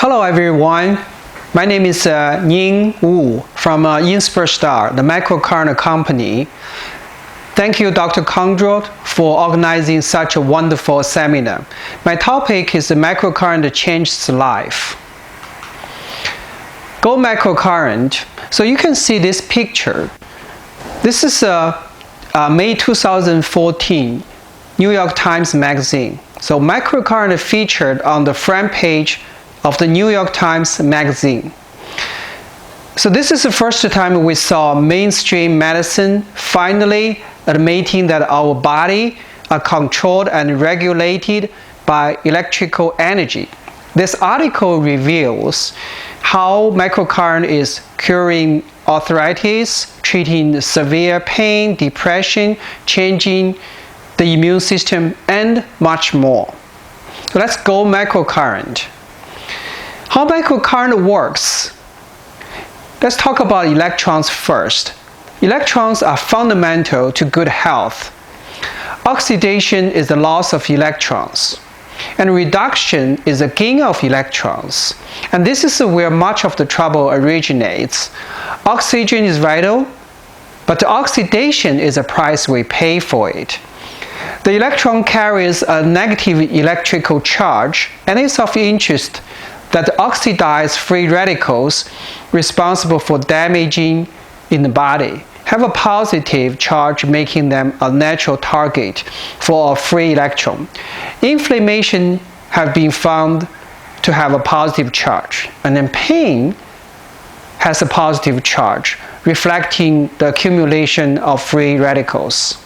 Hello everyone, my name is Ning from Inspirstar, the microcurrent company. Thank you, Dr. Kondrot, for organizing such a wonderful seminar. My topic is the microcurrent changes life. Go microcurrent. So you can see this picture. This is May 2014 New York Times Magazine. So microcurrent featured on the front page of the New York Times Magazine. So this is the first time we saw mainstream medicine finally admitting that our body are controlled and regulated by electrical energy. This article reveals how microcurrent is curing arthritis, treating severe pain, depression, changing the immune system, and much more. So let's go microcurrent. How microcurrent works? Let's talk about electrons first. Electrons are fundamental to good health. Oxidation is the loss of electrons, and reduction is the gain of electrons. And this is where much of the trouble originates. Oxygen is vital, but the oxidation is the price we pay for it. The electron carries a negative electrical charge, and it's of interest that the oxidized free radicals responsible for damaging in the body have a positive charge, making them a natural target for a free electron. Inflammation have been found to have a positive charge, and then pain has a positive charge, reflecting the accumulation of free radicals.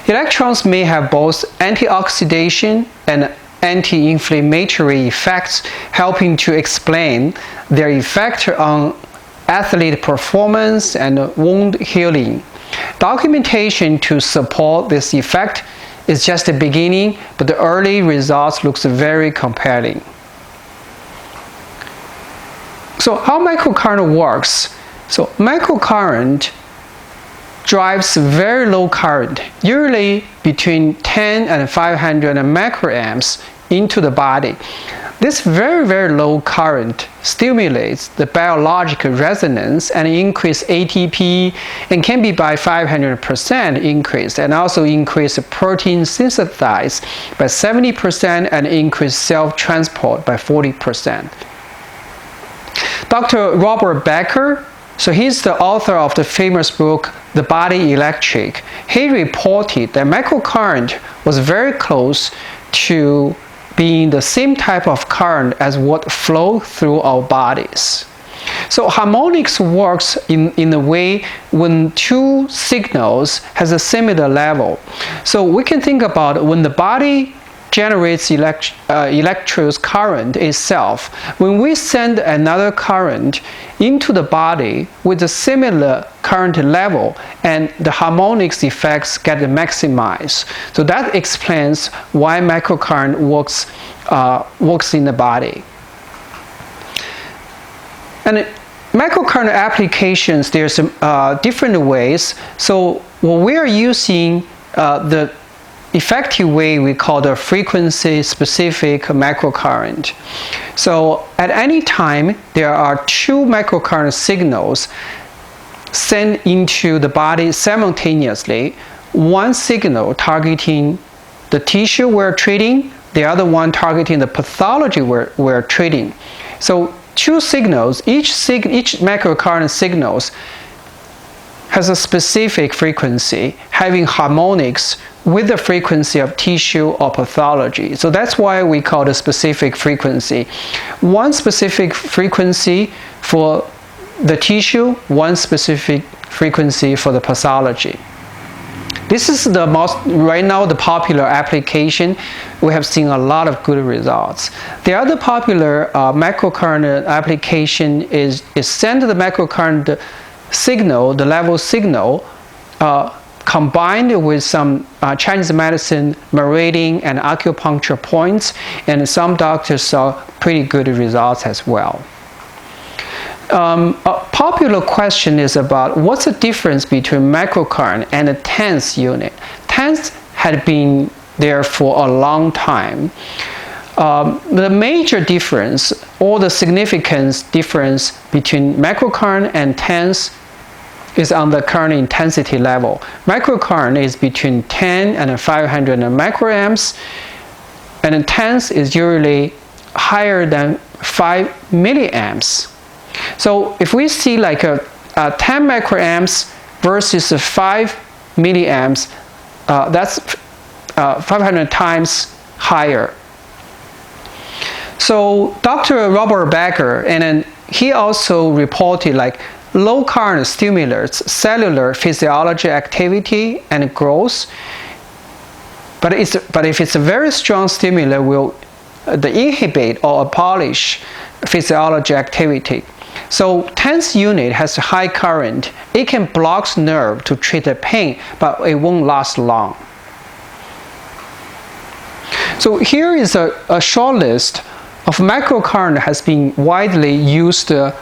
Electrons may have both antioxidation and anti-inflammatory effects, helping to explain their effect on athlete performance and wound healing. Documentation to support this effect is just the beginning, but the early results looks very compelling. So how microcurrent works? So microcurrent drives very low current, usually between 10 and 500 microamps into the body. This very low current stimulates the biological resonance and increase ATP, and can be by 500% increased, and also increase protein synthesized by 70% and increase self-transport by 40%. Dr. Robert Becker, so he's the author of the famous book, The Body Electric. He reported that microcurrent was very close to being the same type of current as what flow through our bodies. So harmonics works in a way when two signals has a similar level. So we can think about when the body generates electric current itself. When we send another current into the body with a similar current level, and the harmonics effects get maximized. So that explains why microcurrent works in the body. And microcurrent applications, there's some different ways. So what we are using the effective way we call the frequency-specific microcurrent. So at any time, there are two microcurrent signals sent into the body simultaneously. One signal targeting the tissue we're treating, the other one targeting the pathology we're treating. So two signals, each microcurrent signals has a specific frequency, having harmonics with the frequency of tissue or pathology. So that's why we call it a specific frequency. One specific frequency for the tissue, one specific frequency for the pathology. This is the most, right now, the popular application. We have seen a lot of good results. The other popular microcurrent application is send the microcurrent signal, the level signal, combined with some Chinese medicine meridian and acupuncture points, and some doctors saw pretty good results as well. A popular question is about what's the difference between microcurrent and a TENS unit. TENS had been there for a long time. the major difference or the significant difference between microcurrent and TENS is on the current intensity level. Microcurrent is between 10 and 500 microamps, and TENS is usually higher than 5 milliamps. So if we see like a 10 microamps versus 5 milliamps, that's 500 times higher. So Dr. Robert Becker, and then he also reported like low current stimulates cellular physiology activity and growth, but if it's a very strong stimulus, will inhibit or abolish physiology activity. So TENS unit has a high current. It can block nerve to treat the pain, but it won't last long. So here is a short list of microcurrent has been widely used to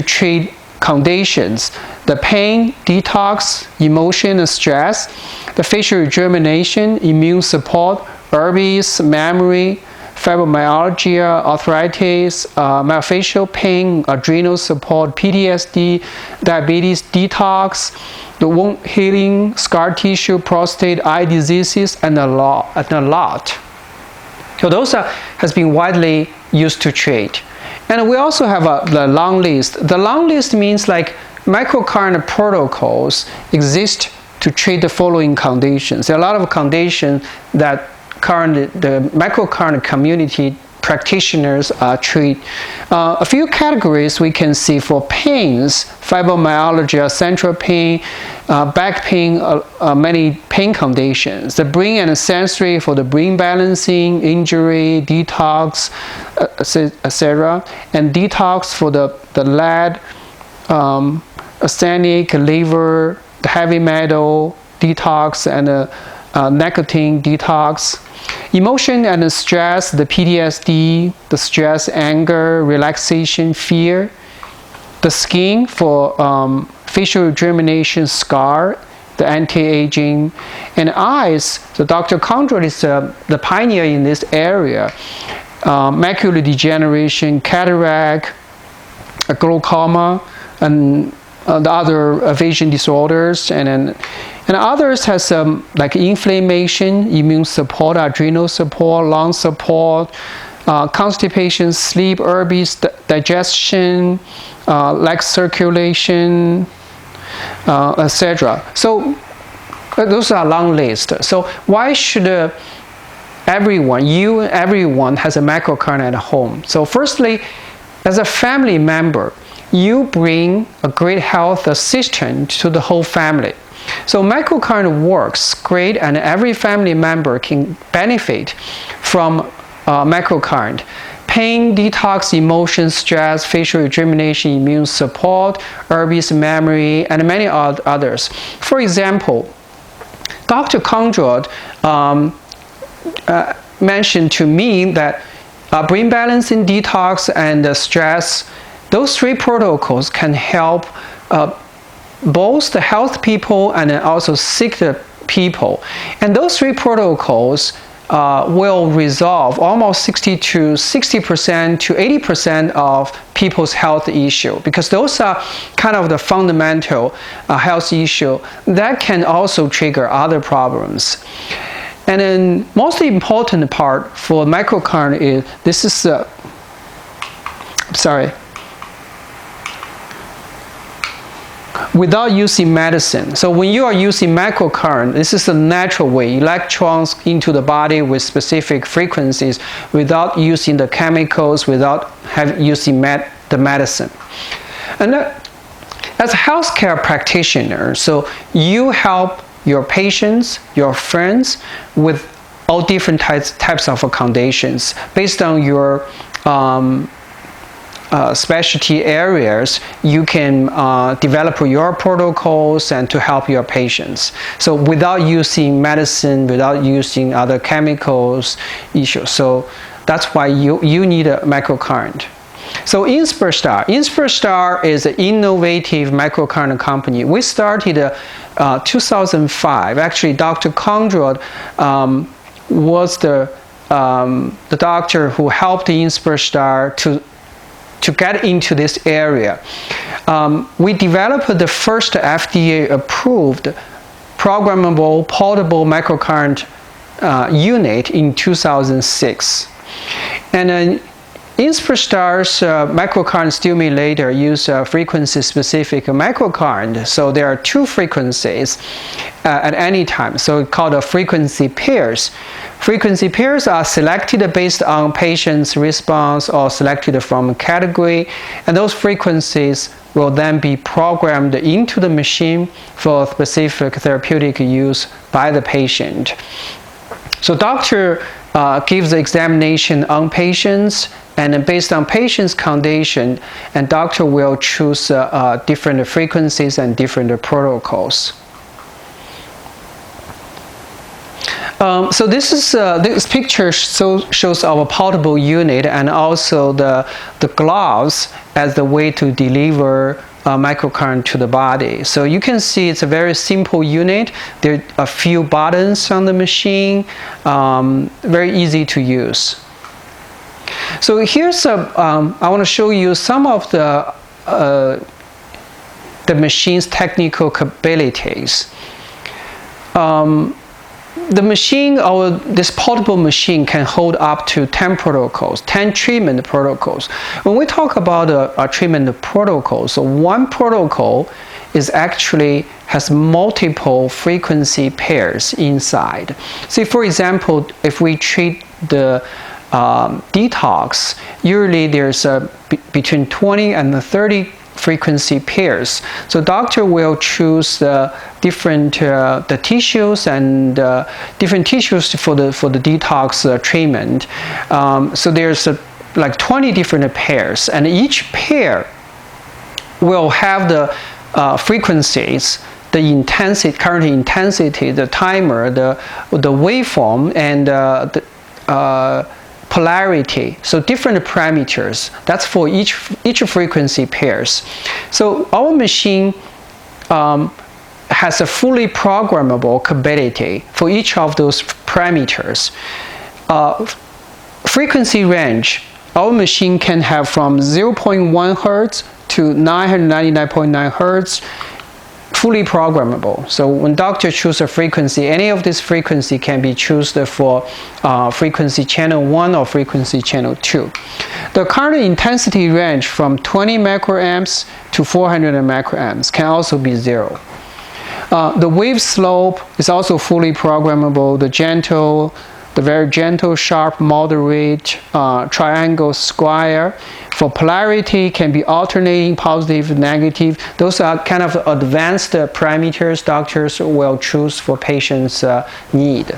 treat conditions: the pain, detox, emotion and stress, the facial rejuvenation, immune support, herpes, memory, fibromyalgia, arthritis, myofascial pain, adrenal support, PTSD, diabetes, detox, the wound healing, scar tissue, prostate, eye diseases, and a lot. So those has been widely used to treat. And we also have the long list. The long list means like microcurrent protocols exist to treat the following conditions. There are a lot of conditions that the microcurrent community practitioners treat. A few categories we can see for pains: fibromyalgia, central pain, back pain, many pain conditions. The brain and sensory for the brain balancing, injury, detox, etc. And detox for the lead, arsenic, liver, the heavy metal detox, and nicotine detox. Emotion and stress, the PTSD, the stress, anger, relaxation, fear. The skin for facial rejuvenation, scar, the anti-aging. And eyes, so Dr. Condrel is the pioneer in this area. Macular degeneration, cataract, glaucoma, and the other vision disorders, and others has like inflammation, immune support, adrenal support, lung support, constipation, sleep, herpes, digestion, like circulation, etc. So those are long list. So why should everyone has a microcurrent at home? So firstly, as a family member, you bring a great health assistant to the whole family. So microcurrent works great, and every family member can benefit from microcurrent. Pain, detox, emotion, stress, facial rejuvenation, immune support, herpes, memory, and many others. For example, Dr. Condrel mentioned to me that brain balancing, detox, and stress, those three protocols can help both the health people and also sick people. And those three protocols will resolve almost 60% to 80% of people's health issue, because those are kind of the fundamental health issue that can also trigger other problems. And then most important part for microcurrent is this is without using medicine. So when you are using microcurrent, this is a natural way, electrons into the body with specific frequencies without using the chemicals, without using the medicine. And as a healthcare practitioner, so you help your patients, your friends with all different types of conditions based on your specialty areas. You can develop your protocols and to help your patients. So without using medicine, without using other chemicals issues. So that's why you need a microcurrent. So Inspirstar is an innovative microcurrent company. We started 2005. Actually, Dr. Condrel was the the doctor who helped Inspirastar to get into this area. We developed the first FDA-approved programmable portable microcurrent unit in 2006. And Inspirastar's microcurrent stimulator use frequency-specific microcurrent. So there are two frequencies at any time. So it's called frequency pairs. Frequency pairs are selected based on patient's response or selected from a category, and those frequencies will then be programmed into the machine for specific therapeutic use by the patient. So doctor gives the examination on patients, and then based on patient's condition, and doctor will choose different frequencies and different protocols. So this picture shows our portable unit and also the gloves as the way to deliver microcurrent to the body. So you can see it's a very simple unit. There are a few buttons on the machine, very easy to use. So here's I want to show you some of the machine's technical capabilities. The machine, this portable machine, can hold up to 10 protocols, 10 treatment protocols. When we talk about a treatment protocol, so one protocol is actually has multiple frequency pairs inside. See, for example, if we treat the detox, usually there's between 20 and 30 frequency pairs. So doctor will choose different the tissues and different tissues for the detox treatment. So there's like 20 different pairs, and each pair will have the frequencies, the intensity, current intensity, the timer, the waveform, and the polarity. So different parameters. That's for each frequency pairs. So our machine has a fully programmable capability for each of those parameters. Frequency range. Our machine can have from 0.1 Hertz to 999.9 Hertz, fully programmable. So when doctor choose a frequency, any of this frequency can be chosen for frequency channel 1 or frequency channel 2. The current intensity range from 20 microamps to 400 microamps can also be 0. The wave slope is also fully programmable. The very gentle, sharp, moderate, triangle, square. For polarity, can be alternating, positive, negative. Those are kind of advanced parameters doctors will choose for patients' need.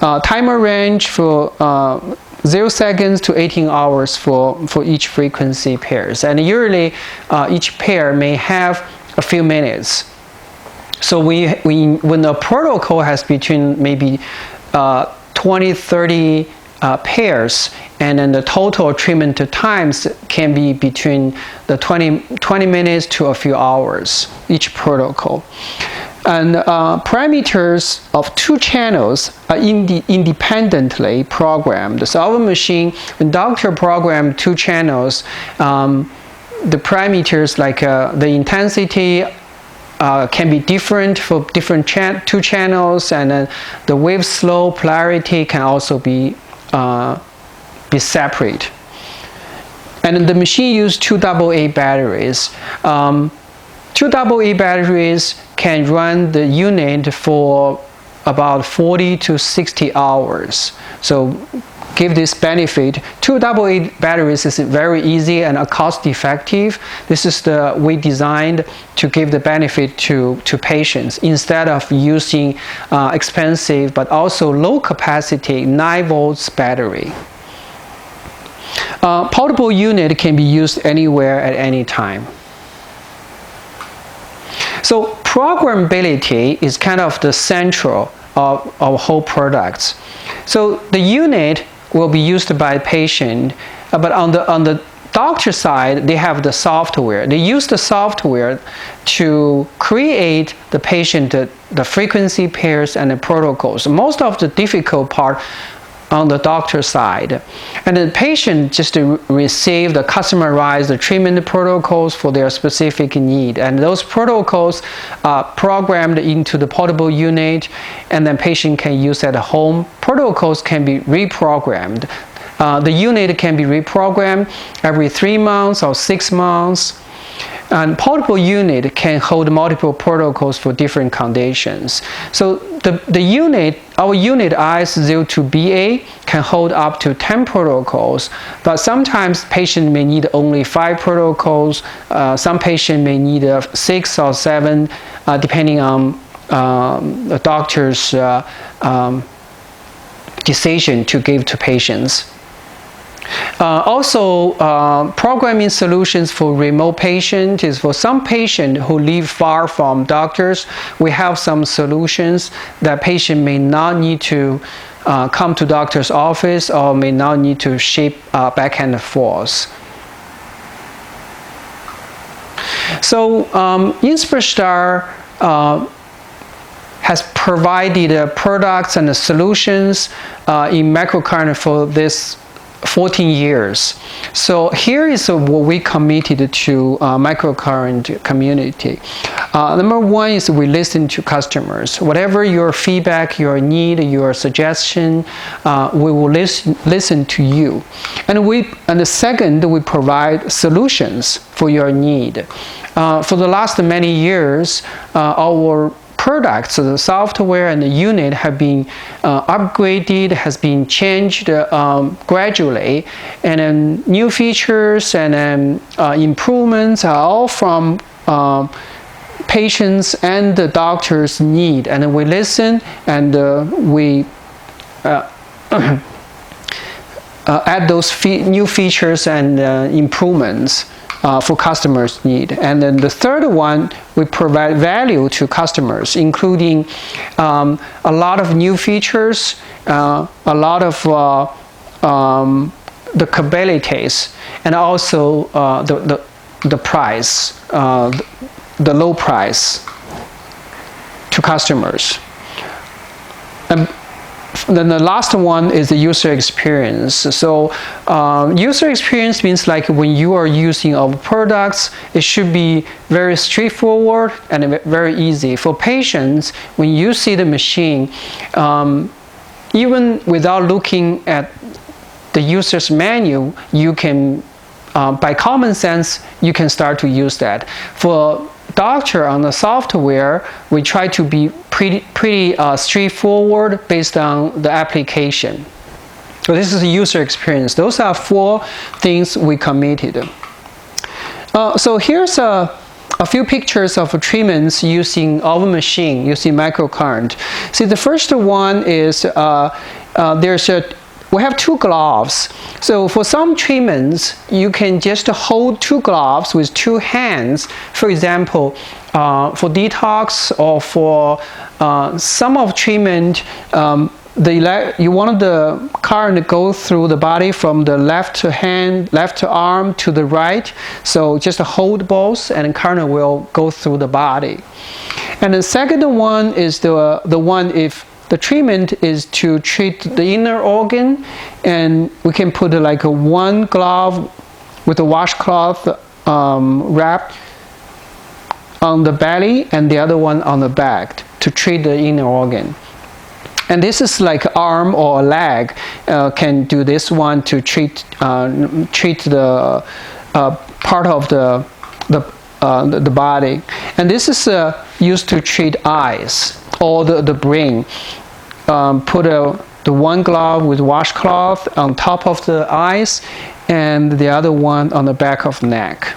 Timer range for 0 seconds to 18 hours for each frequency pairs. And usually, each pair may have a few minutes. So when a protocol has between maybe 20, 30 pairs, and then the total treatment times can be between the 20 minutes to a few hours, each protocol. And parameters of 2 channels are independently programmed. So our machine, when doctor program 2 channels, the parameters like the intensity can be different for different 2 channels, and then the wave slope, polarity can also be separate. And the machine uses 2 AA batteries. 2 AA batteries can run the unit for about 40 to 60 hours. So give this benefit. 2 AA batteries is very easy and cost effective. This is the way designed to give the benefit to patients instead of using expensive but also low capacity 9 volts battery. Portable unit can be used anywhere at any time. So programmability is kind of the central of our whole products. So the unit will be used by patient, but on the doctor side, they have the software. They use the software to create the patient the frequency pairs and the protocols. Most of the difficult part on the doctor side. And the patient just receive the customized treatment protocols for their specific need. And those protocols are programmed into the portable unit, and then patient can use at home. Protocols can be reprogrammed. The unit can be reprogrammed every 3 months or 6 months. And portable unit can hold multiple protocols for different conditions. So the unit, our unit IS02BA can hold up to 10 protocols, but sometimes patient may need only 5 protocols. Some patient may need 6 or 7, depending on the doctor's decision to give to patients. Also, programming solutions for remote patients is for some patients who live far from doctors. We have some solutions that patient may not need to come to doctor's office or may not need to ship back and forth. So, Inspirastar has provided products and solutions in microcurrent for this 14 years. So here is what we committed to microcurrent community. Number one is we listen to customers. Whatever your feedback, your need, your suggestion, we will listen to you. And the second, we provide solutions for your need. For the last many years, our products, so the software and the unit have been upgraded, has been changed gradually, and then new features and improvements are all from patients and the doctor's need, and then we listen and we add those new features and improvements for customers' need. And then the third one, we provide value to customers, including a lot of new features, a lot of the capabilities, and also the price, the low price to customers. And then the last one is the user experience. So user experience means like when you are using our products, it should be very straightforward and very easy. For patients, when you see the machine, even without looking at the user's menu, you can, by common sense, you can start to use that. For doctor on the software, we try to be pretty straightforward based on the application. So this is the user experience. Those are 4 things we committed. So here's a few pictures of treatments using our machine, using microcurrent. See, the first one is we have 2 gloves. So for some treatments, you can just hold 2 gloves with 2 hands. For example, for detox or for some of treatment, you want the current to go through the body from the left arm to the right. So just hold both and current will go through the body. And the second one is the one if the treatment is to treat the inner organ, and we can put like one glove with a washcloth wrapped on the belly and the other one on the back to treat the inner organ. And this is like arm or a leg can do this one to treat the part of the body. And this is used to treat eyes or the brain. Put the one glove with washcloth on top of the eyes and the other one on the back of the neck.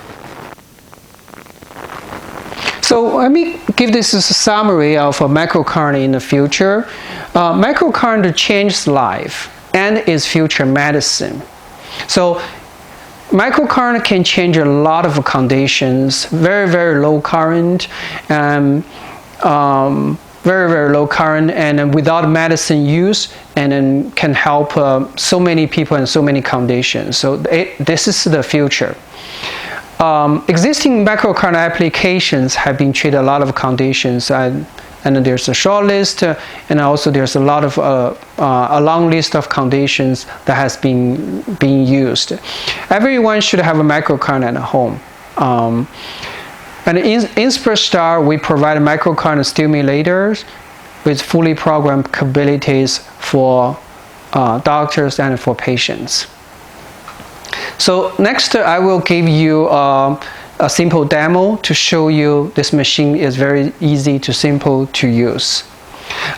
So let me give this as a summary of a microcurrent in the future. Microcurrent changes life and is future medicine. So microcurrent can change a lot of conditions, very, very low current, and very, very low current, and without medicine use, and then can help so many people in so many conditions. So this is the future. Existing microcurrent applications have been treated a lot of conditions, and and then there's a short list, and also there's a lot of a long list of conditions that has been being used. Everyone should have a microcurrent at home. And in Superstar, we provide microcurrent stimulators with fully programmed capabilities for doctors and for patients. So next, I will give you a simple demo to show you this machine is very easy to simple to use.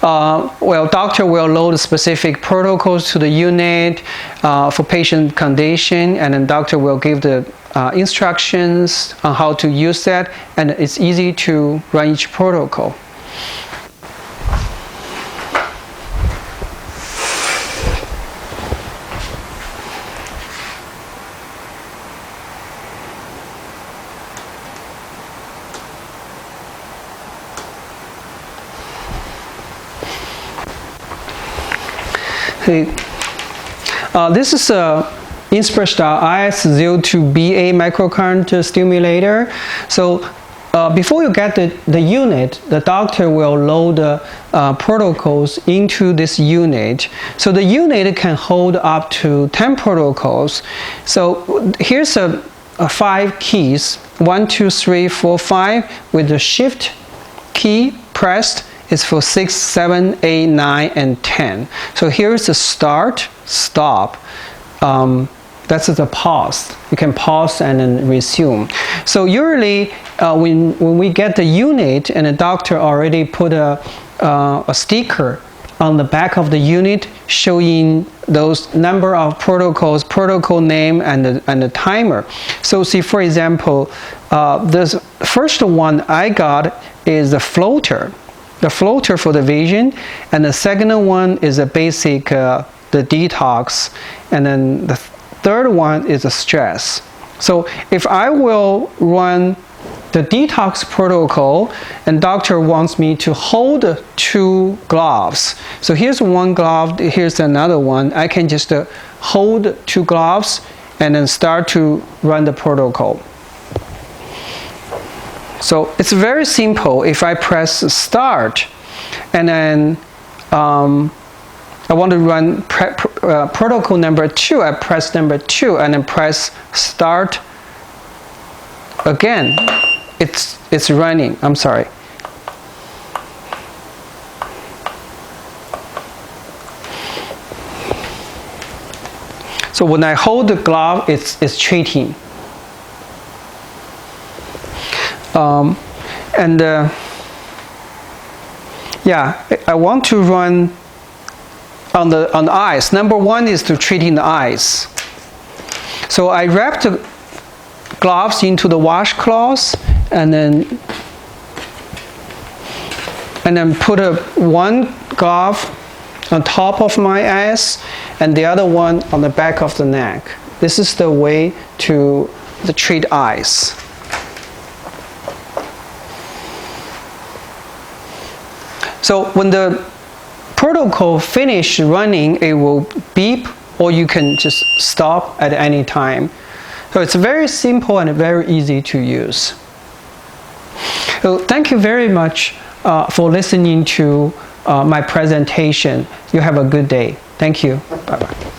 Well, doctor will load specific protocols to the unit for patient condition, and then doctor will give the instructions on how to use that, and it's easy to run each protocol. This is a Superstar IS02BA microcurrent stimulator. So before you get the unit, the doctor will load protocols into this unit. So the unit can hold up to 10 protocols. So here's a 5 keys, 1, 2, 3, 4, 5, with the shift key pressed is for 6, 7, 8, 9, and 10. So here's the start, stop. That's the pause. You can pause and then resume. So usually when we get the unit and the doctor already put a sticker on the back of the unit showing those number of protocols, protocol name, and the timer. So see, for example, this first one I got is the floater. The floater for the vision, and the second one is a basic the detox, and then the third one is a stress. So if I will run the detox protocol and doctor wants me to hold 2 gloves, so here's one glove, here's another one, I can just hold 2 gloves and then start to run the protocol. So it's very simple. If I press start and then I want to run protocol number 2, I press number 2 and then press start again. It's running. I'm sorry. So when I hold the glove, it's treating. Yeah, I want to run on the eyes. Number 1 is to treating the eyes. So I wrap the gloves into the washcloth and then put one glove on top of my eyes and the other one on the back of the neck. This is the way to treat eyes. So when the protocol finish running, it will beep, or you can just stop at any time. So it's very simple and very easy to use. So thank you very much for listening to my presentation. You have a good day. Thank you. Bye-bye.